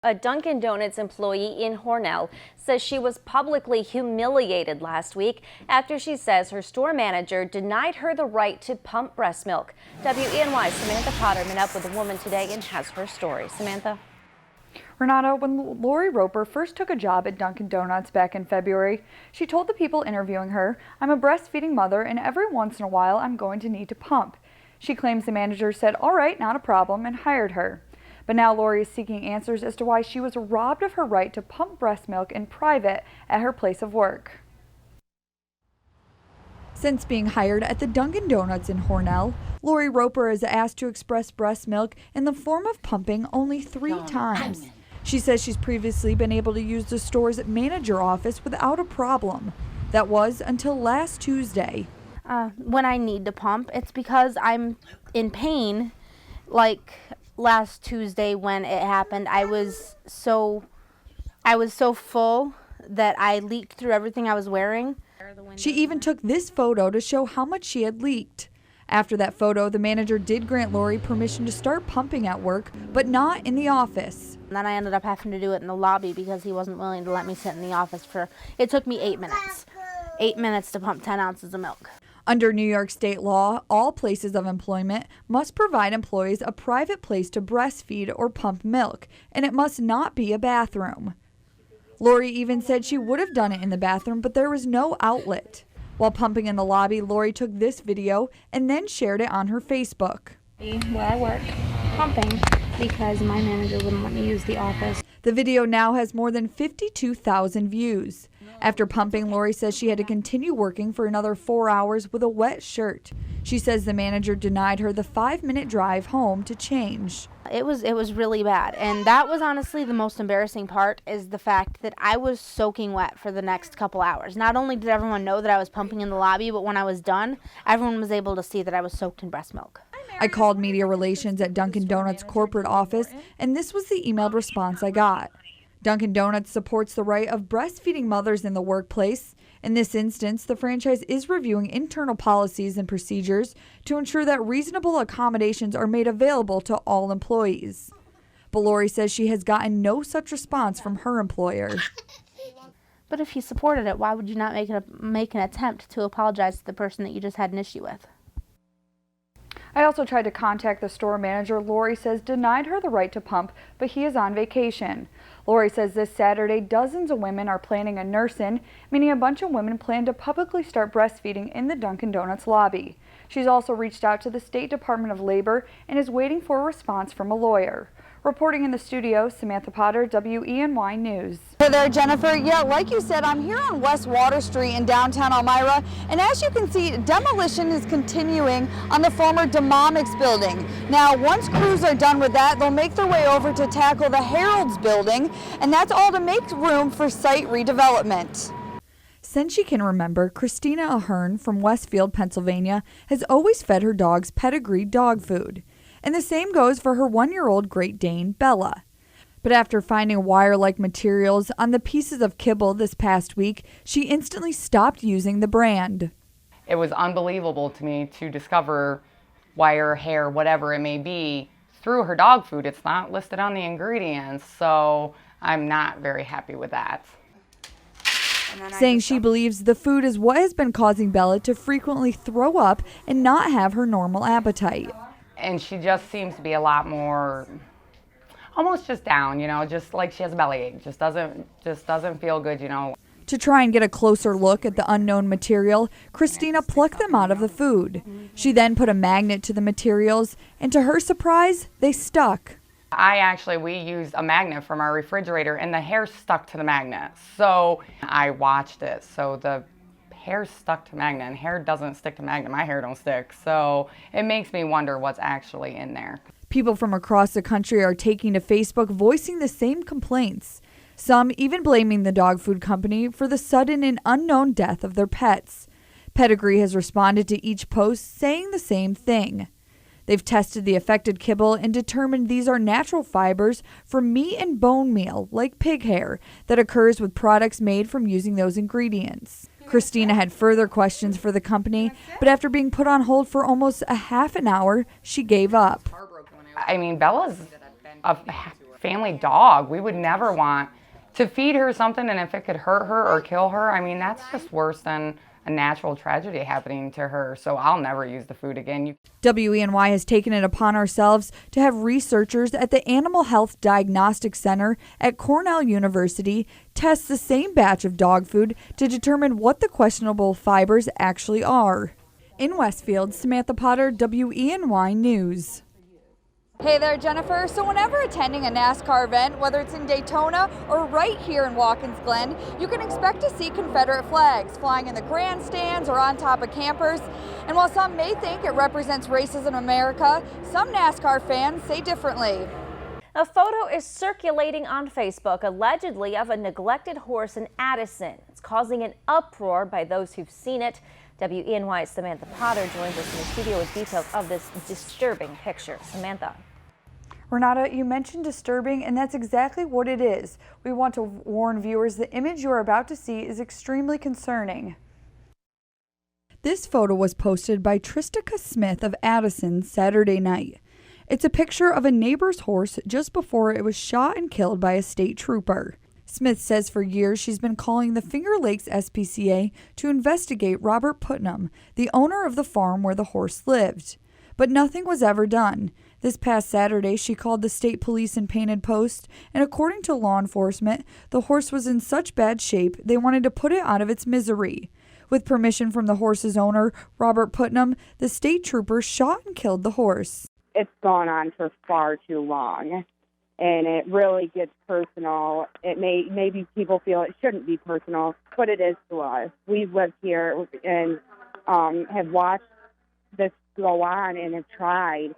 A Dunkin' Donuts employee in Hornell says she was publicly humiliated last week after she says her store manager denied her the right to pump breast milk. WENY Samantha Potter met up with a woman today and has her story. Samantha? Renata, when Lori Roper first took a job at Dunkin' Donuts back in February, she told the people interviewing her, "I'm a breastfeeding mother and every once in a while I'm going to need to pump." She claims the manager said, "All right, not a problem," and hired her. But now Lori is seeking answers as to why she was robbed of her right to pump breast milk in private at her place of work. Since being hired at the Dunkin' Donuts in Hornell, Lori Roper is asked to express breast milk in the form of pumping only 3 times. She says she's previously been able to use the store's manager office without a problem. That was until last Tuesday. When I need to pump, it's because I'm in pain. Like last Tuesday when it happened, I was so full that I leaked through everything I was wearing. She even took this photo to show how much she had leaked. After that photo, the manager did grant Lori permission to start pumping at work, but not in the office. And then I ended up having to do it in the lobby because he wasn't willing to let me sit in the office it took me 8 minutes. 8 minutes to pump 10 ounces of milk. Under New York state law, all places of employment must provide employees a private place to breastfeed or pump milk, and it must not be a bathroom. Lori even said she would have done it in the bathroom, but there was no outlet. While pumping in the lobby, Lori took this video and then shared it on her Facebook. Where I work, pumping, because my manager wouldn't let me use the office. The video now has more than 52,000 views. After pumping, Lori says she had to continue working for another 4 hours with a wet shirt. She says the manager denied her the 5-minute drive home to change. It was really bad, and that was honestly the most embarrassing part, is the fact that I was soaking wet for the next couple hours. Not only did everyone know that I was pumping in the lobby, but when I was done, everyone was able to see that I was soaked in breast milk. I called media relations at Dunkin' Donuts' corporate office, and this was the emailed response I got. Dunkin' Donuts supports the right of breastfeeding mothers in the workplace. In this instance, the franchise is reviewing internal policies and procedures to ensure that reasonable accommodations are made available to all employees. But Lori says she has gotten no such response from her employer. But if you supported it, why would you not make an attempt to apologize to the person that you just had an issue with? I also tried to contact the store manager. Lori says denied her the right to pump, but he is on vacation. Lori says this Saturday, dozens of women are planning a nurse-in, meaning a bunch of women plan to publicly start breastfeeding in the Dunkin' Donuts lobby. She's also reached out to the State Department of Labor and is waiting for a response from a lawyer. Reporting in the studio, Samantha Potter, WENY News. Hey there, Jennifer. Yeah, like you said, I'm here on West Water Street in downtown Elmira, and as you can see, demolition is continuing on the former Demonics building. Now, once crews are done with that, they'll make their way over to tackle the Harold's building, and that's all to make room for site redevelopment. Since she can remember, Christina Ahern from Westfield, Pennsylvania, has always fed her dogs pedigree dog food. And the same goes for her 1-year-old Great Dane, Bella. But after finding wire-like materials on the pieces of kibble this past week, she instantly stopped using the brand. It was unbelievable to me to discover wire, hair, whatever it may be, through her dog food. It's not listed on the ingredients, so I'm not very happy with that. Saying she believes the food is what has been causing Bella to frequently throw up and not have her normal appetite. And she just seems to be a lot more, almost just down, just like she has a bellyache. Just doesn't feel good, To try and get a closer look at the unknown material, Christina plucked them out of the food. She then put a magnet to the materials, and to her surprise, they stuck. We used a magnet from our refrigerator, and the hair stuck to the magnet. So I watched it. So the hair stuck to magnet, and hair doesn't stick to magnet. My hair don't stick. So it makes me wonder what's actually in there. People from across the country are taking to Facebook voicing the same complaints. Some even blaming the dog food company for the sudden and unknown death of their pets. Pedigree has responded to each post saying the same thing. They've tested the affected kibble and determined these are natural fibers from meat and bone meal, like pig hair, that occurs with products made from using those ingredients. Christina had further questions for the company, but after being put on hold for almost a half an hour, she gave up. I mean, Bella's a family dog. We would never want to feed her something, and if it could hurt her or kill her, I mean, that's just worse than a natural tragedy happening to her. So I'll never use the food again. WENY has taken it upon ourselves to have researchers at the Animal Health Diagnostic Center at Cornell University test the same batch of dog food to determine what the questionable fibers actually are. In Westfield, Samantha Potter, WENY News. Hey there, Jennifer. So whenever attending a NASCAR event, whether it's in Daytona or right here in Watkins Glen, you can expect to see Confederate flags flying in the grandstands or on top of campers. And while some may think it represents racism in America, some NASCAR fans say differently. A photo is circulating on Facebook, allegedly of a neglected horse in Addison. It's causing an uproar by those who've seen it. WENY's Samantha Potter joins us in the studio with details of this disturbing picture. Samantha. Renata, you mentioned disturbing, and that's exactly what it is. We want to warn viewers the image you are about to see is extremely concerning. This photo was posted by Tristica Smith of Addison Saturday night. It's a picture of a neighbor's horse just before it was shot and killed by a state trooper. Smith says for years she's been calling the Finger Lakes SPCA to investigate Robert Putnam, the owner of the farm where the horse lived. But nothing was ever done. This past Saturday, she called the state police in Painted Post, and according to law enforcement, the horse was in such bad shape they wanted to put it out of its misery. With permission from the horse's owner, Robert Putnam, the state trooper shot and killed the horse. It's gone on for far too long, and it really gets personal. Maybe people feel it shouldn't be personal, but it is to us. We've lived here and have watched this go on and have tried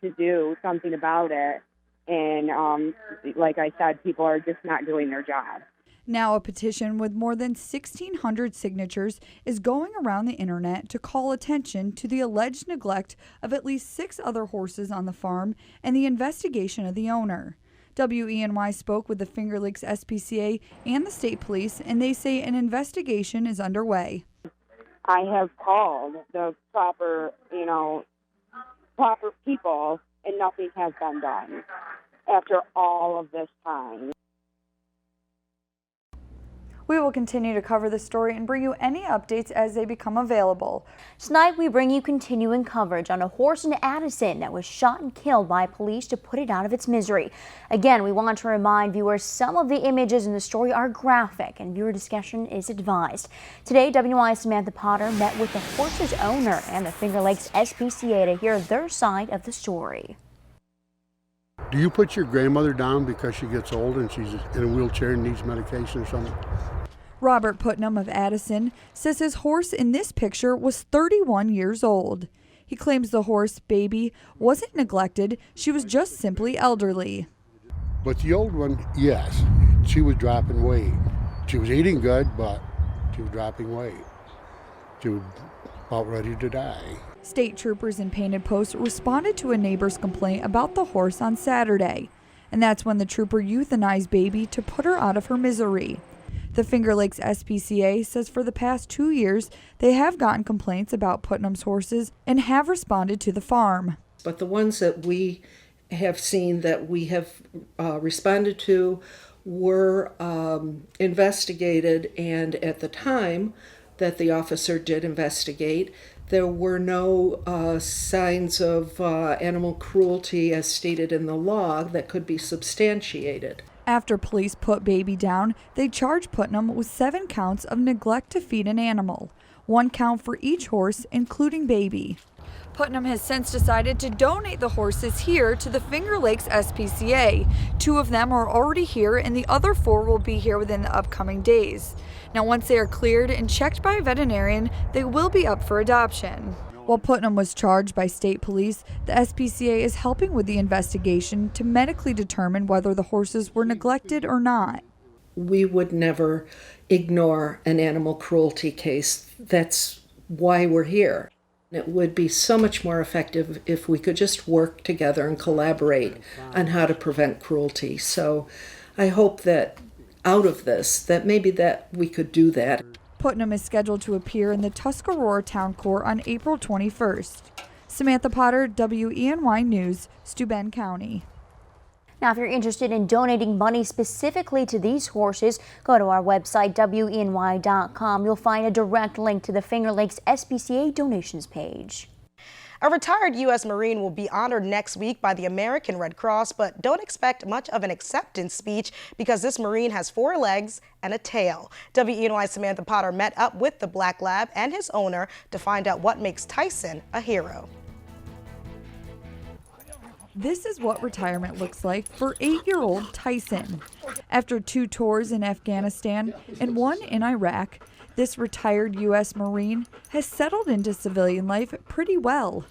to do something about it. And like I said, people are just not doing their job. Now a petition with more than 1,600 signatures is going around the internet to call attention to the alleged neglect of at least 6 other horses on the farm and the investigation of the owner. WENY spoke with the Finger Lakes SPCA and the state police, and they say an investigation is underway. I have called the proper people, and nothing has been done after all of this time. We will continue to cover this story and bring you any updates as they become available. Tonight, we bring you continuing coverage on a horse in Addison that was shot and killed by police to put it out of its misery. Again, we want to remind viewers some of the images in the story are graphic and viewer discretion is advised. Today, WENY's Samantha Potter met with the horse's owner and the Finger Lakes SPCA to hear their side of the story. Do you put your grandmother down because she gets old and she's in a wheelchair and needs medication or something? Robert Putnam of Addison says his horse in this picture was 31 years old. He claims the horse, Baby, wasn't neglected. She was just simply elderly. But the old one, yes, she was dropping weight. She was eating good, but she was dropping weight. She was about ready to die. State troopers in Painted Post responded to a neighbor's complaint about the horse on Saturday, and that's when the trooper euthanized Baby to put her out of her misery. The Finger Lakes SPCA says for the past 2 years, they have gotten complaints about Putnam's horses and have responded to the farm. But the ones that we have seen that we have responded to were investigated, and at the time that the officer did investigate, there were no signs of animal cruelty as stated in the law that could be substantiated. After police put Baby down, they charged Putnam with 7 counts of neglect to feed an animal, 1 count for each horse, including Baby. Putnam has since decided to donate the horses here to the Finger Lakes SPCA. 2 of them are already here, and the other 4 will be here within the upcoming days. Now, once they are cleared and checked by a veterinarian, they will be up for adoption. While Putnam was charged by state police, the SPCA is helping with the investigation to medically determine whether the horses were neglected or not. We would never ignore an animal cruelty case. That's why we're here. It would be so much more effective if we could just work together and collaborate on how to prevent cruelty. So I hope that out of this, that maybe that we could do that. Putnam is scheduled to appear in the Tuscarora Town Court on April 21st. Samantha Potter, WENY News, Steuben County. Now, if you're interested in donating money specifically to these horses, go to our website, WENY.com. You'll find a direct link to the Finger Lakes SPCA donations page. A retired U.S. Marine will be honored next week by the American Red Cross, but don't expect much of an acceptance speech because this Marine has 4 legs and a tail. WENY Samantha Potter met up with the Black Lab and his owner to find out what makes Tyson a hero. This is what retirement looks like for 8-year-old Tyson. After 2 tours in Afghanistan and 1 in Iraq, this retired U.S. Marine has settled into civilian life pretty well.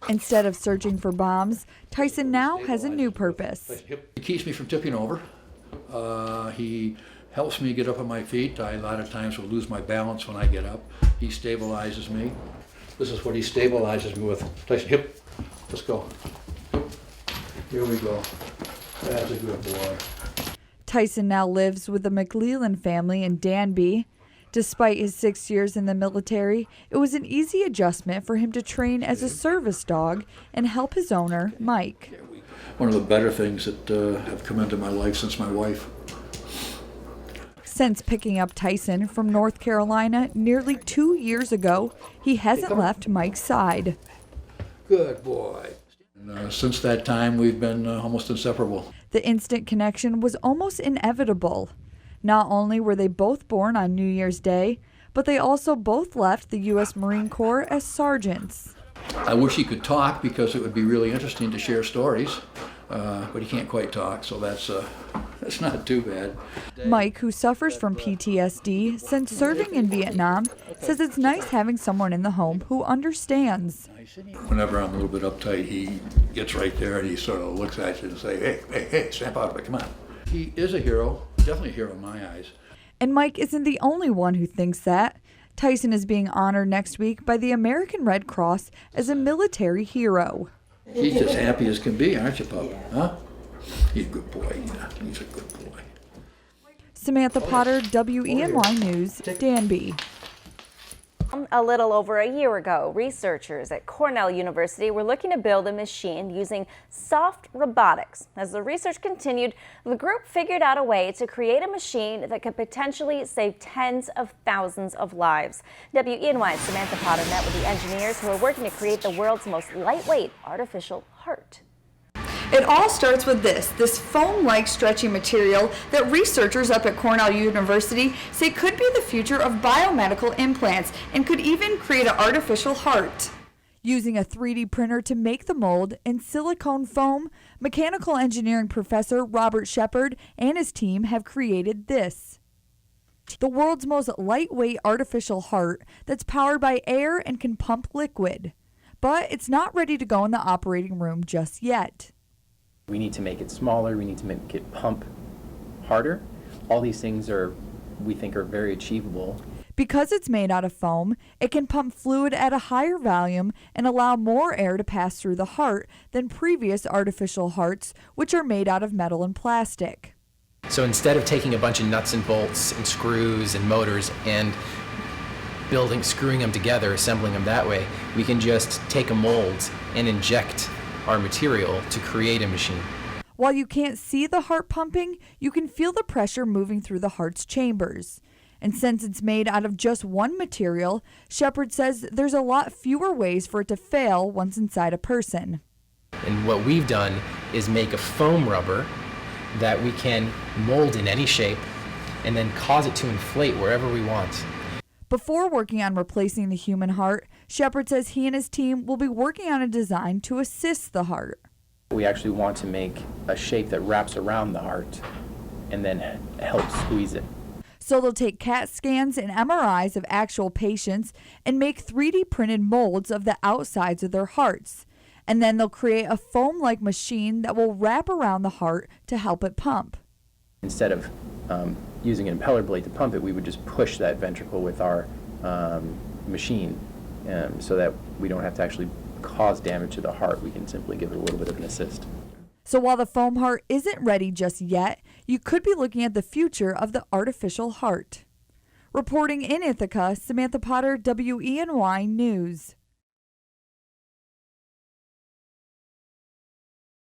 Instead of searching for bombs, Tyson now has a new purpose. He keeps me from tipping over. He helps me get up on my feet. I a lot of times will lose my balance when I get up. He stabilizes me. This is what he stabilizes me with. Tyson, hip. Let's go. Here we go. That's a good boy. Tyson now lives with the McLeland family in Danby. Despite his 6 years in the military, it was an easy adjustment for him to train as a service dog and help his owner, Mike. One of the better things that have come into my life since my wife. Since picking up Tyson from North Carolina nearly 2 years ago, he hasn't left Mike's side. Good boy. And, since that time, we've been almost inseparable. The instant connection was almost inevitable. Not only were they both born on New Year's Day, but they also both left the U.S. Marine Corps as sergeants. I wish he could talk because it would be really interesting to share stories, but he can't quite talk, so that's not too bad. Mike, who suffers from PTSD since serving in Vietnam, says it's nice having someone in the home who understands. Whenever I'm a little bit uptight, he gets right there and he sort of looks at you and say, hey, snap out of it, come on. He is a hero, definitely a hero in my eyes. And Mike isn't the only one who thinks that. Tyson is being honored next week by the American Red Cross as a military hero. He's as happy as can be, aren't you, Pop? Huh? He's a good boy, yeah, he's a good boy. Samantha Potter, WENY News, Danby. A little over a year ago, researchers at Cornell University were looking to build a machine using soft robotics. As the research continued, the group figured out a way to create a machine that could potentially save tens of thousands of lives. WENY's Samantha Potter met with the engineers who are working to create the world's most lightweight artificial heart. It all starts with this foam-like stretchy material that researchers up at Cornell University say could be the future of biomedical implants and could even create an artificial heart. Using a 3D printer to make the mold and silicone foam, mechanical engineering professor Robert Shepard and his team have created this. The world's most lightweight artificial heart that's powered by air and can pump liquid. But it's not ready to go in the operating room just yet. We need to make it smaller, we need to make it pump harder. All these things we think are very achievable. Because it's made out of foam, it can pump fluid at a higher volume and allow more air to pass through the heart than previous artificial hearts, which are made out of metal and plastic. So instead of taking a bunch of nuts and bolts and screws and motors and screwing them together, assembling them that way, we can just take a mold and inject our material to create a machine. While you can't see the heart pumping, you can feel the pressure moving through the heart's chambers. And since it's made out of just one material, Shepard says there's a lot fewer ways for it to fail once inside a person. And what we've done is make a foam rubber that we can mold in any shape and then cause it to inflate wherever we want. Before working on replacing the human heart, Shepard says he and his team will be working on a design to assist the heart. We actually want to make a shape that wraps around the heart and then helps squeeze it. So they'll take CAT scans and MRIs of actual patients and make 3D printed molds of the outsides of their hearts. And then they'll create a foam-like machine that will wrap around the heart to help it pump. Instead of using an impeller blade to pump it, we would just push that ventricle with our machine so that we don't have to actually cause damage to the heart. We can simply give it a little bit of an assist. So while the foam heart isn't ready just yet, you could be looking at the future of the artificial heart. Reporting in Ithaca, Samantha Potter, WENY News.